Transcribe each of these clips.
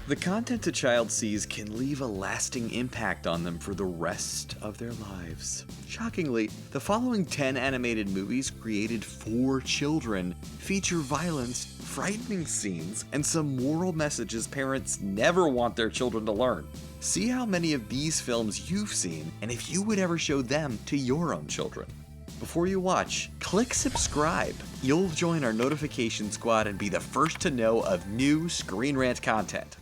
The content a child sees can leave a lasting impact on them for the rest of their lives. Shockingly, the following 10 animated movies created for children feature violence, frightening scenes, and some moral messages parents never want their children to learn. See how many of these films you've seen, and if you would ever show them to your own children. Before you watch, click subscribe. You'll join our notification squad and be the first to know of new Screen Rant content.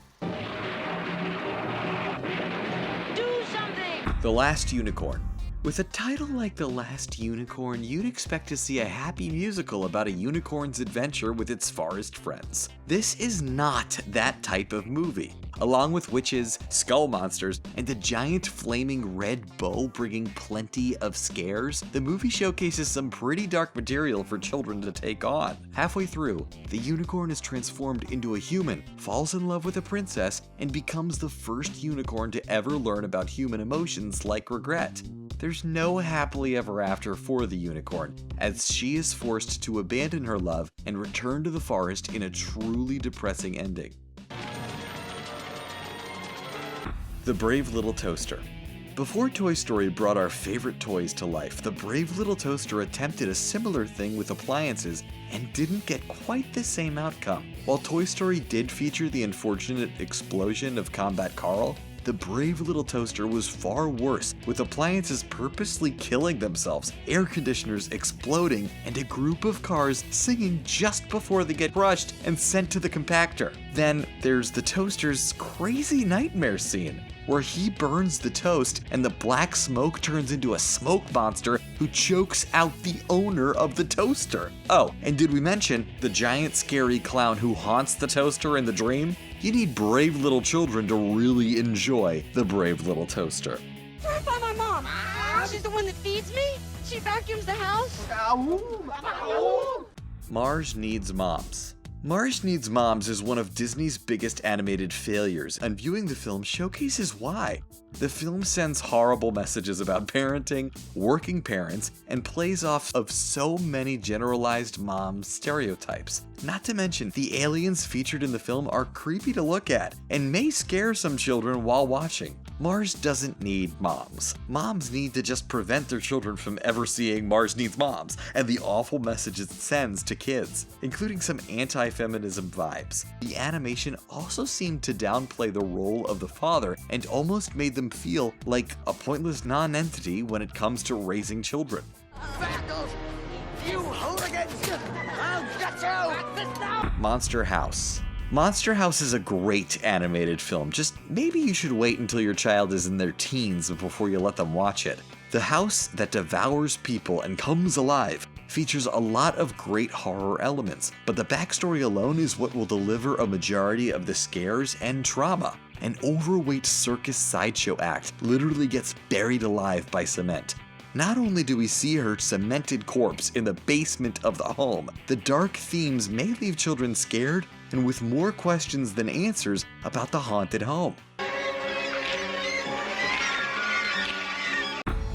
The Last Unicorn. With a title like The Last Unicorn, you'd expect to see a happy musical about a unicorn's adventure with its forest friends. This is not that type of movie. Along with witches, skull monsters, and a giant flaming red bow bringing plenty of scares, the movie showcases some pretty dark material for children to take on. Halfway through, the unicorn is transformed into a human, falls in love with a princess, and becomes the first unicorn to ever learn about human emotions like regret. There's no happily ever after for the unicorn, as she is forced to abandon her love and return to the forest in a truly depressing ending. The Brave Little Toaster. Before Toy Story brought our favorite toys to life, the Brave Little Toaster attempted a similar thing with appliances and didn't get quite the same outcome. While Toy Story did feature the unfortunate explosion of Combat Carl, the Brave Little Toaster was far worse, with appliances purposely killing themselves, air conditioners exploding, and a group of cars singing just before they get crushed and sent to the compactor. Then there's the toaster's crazy nightmare scene, where he burns the toast and the black smoke turns into a smoke monster who chokes out the owner of the toaster. Oh, and did we mention the giant scary clown who haunts the toaster in the dream? You need brave little children to really enjoy the Brave Little Toaster. Where by my mom? She's the one that feeds me? She vacuums the house? Marge Needs Moms. Marge Needs Moms is one of Disney's biggest animated failures, and viewing the film showcases why. The film sends horrible messages about parenting, working parents, and plays off of so many generalized mom stereotypes. Not to mention, the aliens featured in the film are creepy to look at, and may scare some children while watching. Marge doesn't need moms. Moms need to just prevent their children from ever seeing Marge Needs Moms and the awful message it sends to kids, including some anti-feminism vibes. The animation also seemed to downplay the role of the father and almost made them feel like a pointless non-entity when it comes to raising children. Vackles, you hooligans! I'll get you! Monster House. Monster House is a great animated film, just maybe you should wait until your child is in their teens before you let them watch it. The house that devours people and comes alive features a lot of great horror elements, but the backstory alone is what will deliver a majority of the scares and trauma. An overweight circus sideshow act literally gets buried alive by cement. Not only do we see her cemented corpse in the basement of the home, the dark themes may leave children scared and with more questions than answers about the haunted home.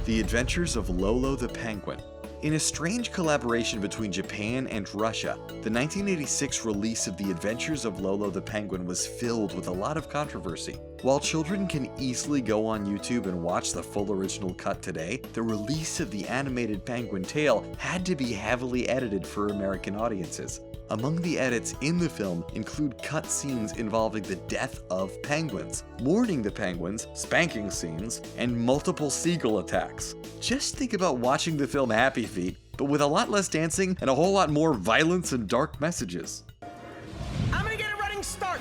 The Adventures of Lolo the Penguin. In a strange collaboration between Japan and Russia, the 1986 release of The Adventures of Lolo the Penguin was filled with a lot of controversy. While children can easily go on YouTube and watch the full original cut today, the release of the animated penguin tale had to be heavily edited for American audiences. Among the edits in the film include cut scenes involving the death of penguins, mourning the penguins, spanking scenes, and multiple seagull attacks. Just think about watching the film Happy Feet, but with a lot less dancing and a whole lot more violence and dark messages. I'm gonna get a running start!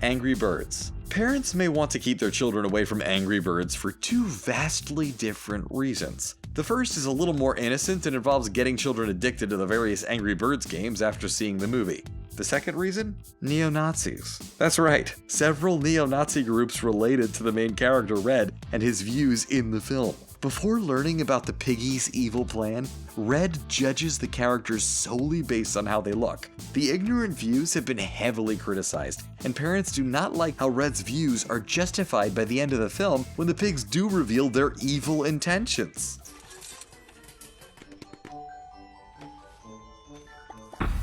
Angry Birds. Parents may want to keep their children away from Angry Birds for two vastly different reasons. The first is a little more innocent and involves getting children addicted to the various Angry Birds games after seeing the movie. The second reason? Neo-Nazis. That's right, several neo-Nazi groups related to the main character Red and his views in the film. Before learning about the piggies' evil plan, Red judges the characters solely based on how they look. The ignorant views have been heavily criticized, and parents do not like how Red's views are justified by the end of the film when the pigs do reveal their evil intentions.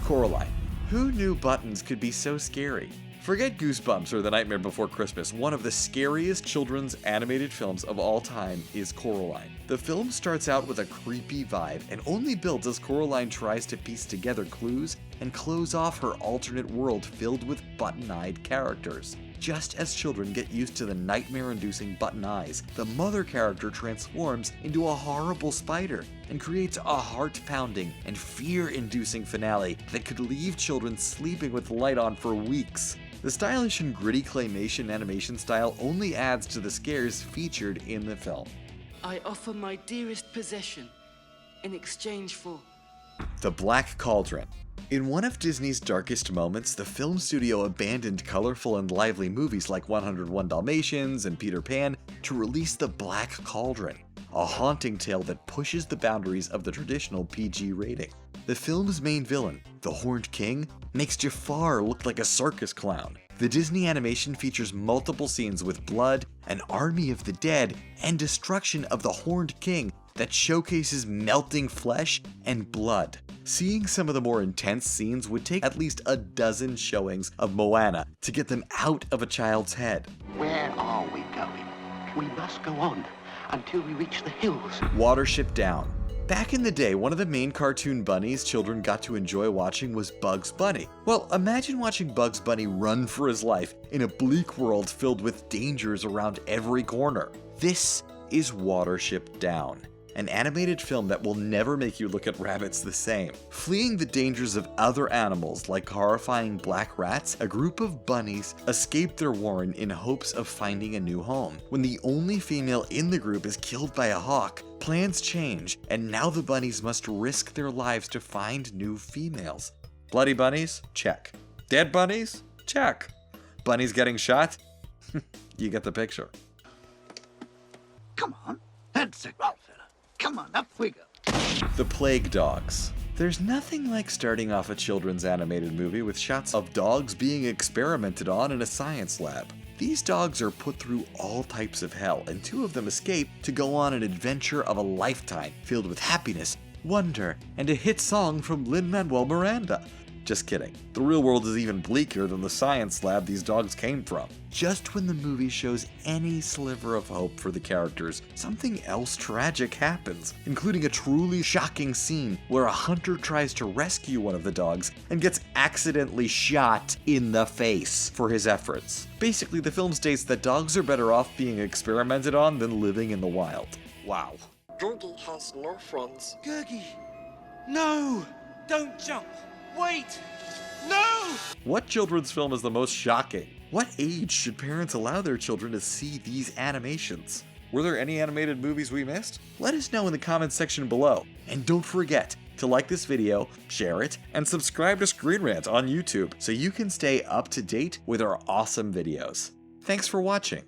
Coraline. Who knew buttons could be so scary? Forget Goosebumps or The Nightmare Before Christmas, one of the scariest children's animated films of all time is Coraline. The film starts out with a creepy vibe and only builds as Coraline tries to piece together clues and close off her alternate world filled with button-eyed characters. Just as children get used to the nightmare-inducing button eyes, the mother character transforms into a horrible spider and creates a heart-pounding and fear-inducing finale that could leave children sleeping with the light on for weeks. The stylish and gritty claymation animation style only adds to the scares featured in the film. I offer my dearest possession in exchange for... The Black Cauldron. In one of Disney's darkest moments, the film studio abandoned colorful and lively movies like 101 Dalmatians and Peter Pan to release The Black Cauldron, a haunting tale that pushes the boundaries of the traditional PG rating. The film's main villain, the Horned King, makes Jafar look like a circus clown. The Disney animation features multiple scenes with blood, an army of the dead, and destruction of the Horned King that showcases melting flesh and blood. Seeing some of the more intense scenes would take at least a dozen showings of Moana to get them out of a child's head. Where are we going? We must go on until we reach the hills. Watership Down. Back in the day, one of the main cartoon bunnies children got to enjoy watching was Bugs Bunny. Well, imagine watching Bugs Bunny run for his life in a bleak world filled with dangers around every corner. This is Watership Down, an animated film that will never make you look at rabbits the same. Fleeing the dangers of other animals like horrifying black rats, a group of bunnies escape their warren in hopes of finding a new home. When the only female in the group is killed by a hawk, plans change, and now the bunnies must risk their lives to find new females. Bloody bunnies? Check. Dead bunnies? Check. Bunnies getting shot? You get the picture. Come on, that's it, fella. Come on, up we go. The Plague Dogs. There's nothing like starting off a children's animated movie with shots of dogs being experimented on in a science lab. These dogs are put through all types of hell, and two of them escape to go on an adventure of a lifetime filled with happiness, wonder, and a hit song from Lin-Manuel Miranda. Just kidding. The real world is even bleaker than the science lab these dogs came from. Just when the movie shows any sliver of hope for the characters, something else tragic happens, including a truly shocking scene where a hunter tries to rescue one of the dogs and gets accidentally shot in the face for his efforts. Basically, the film states that dogs are better off being experimented on than living in the wild. Wow. Gergie has no friends. Gergie! No! Don't jump! Wait! No! What children's film is the most shocking? What age should parents allow their children to see these animations? Were there any animated movies we missed? Let us know in the comments section below. And don't forget to like this video, share it, and subscribe to Screen Rant on YouTube so you can stay up to date with our awesome videos. Thanks for watching.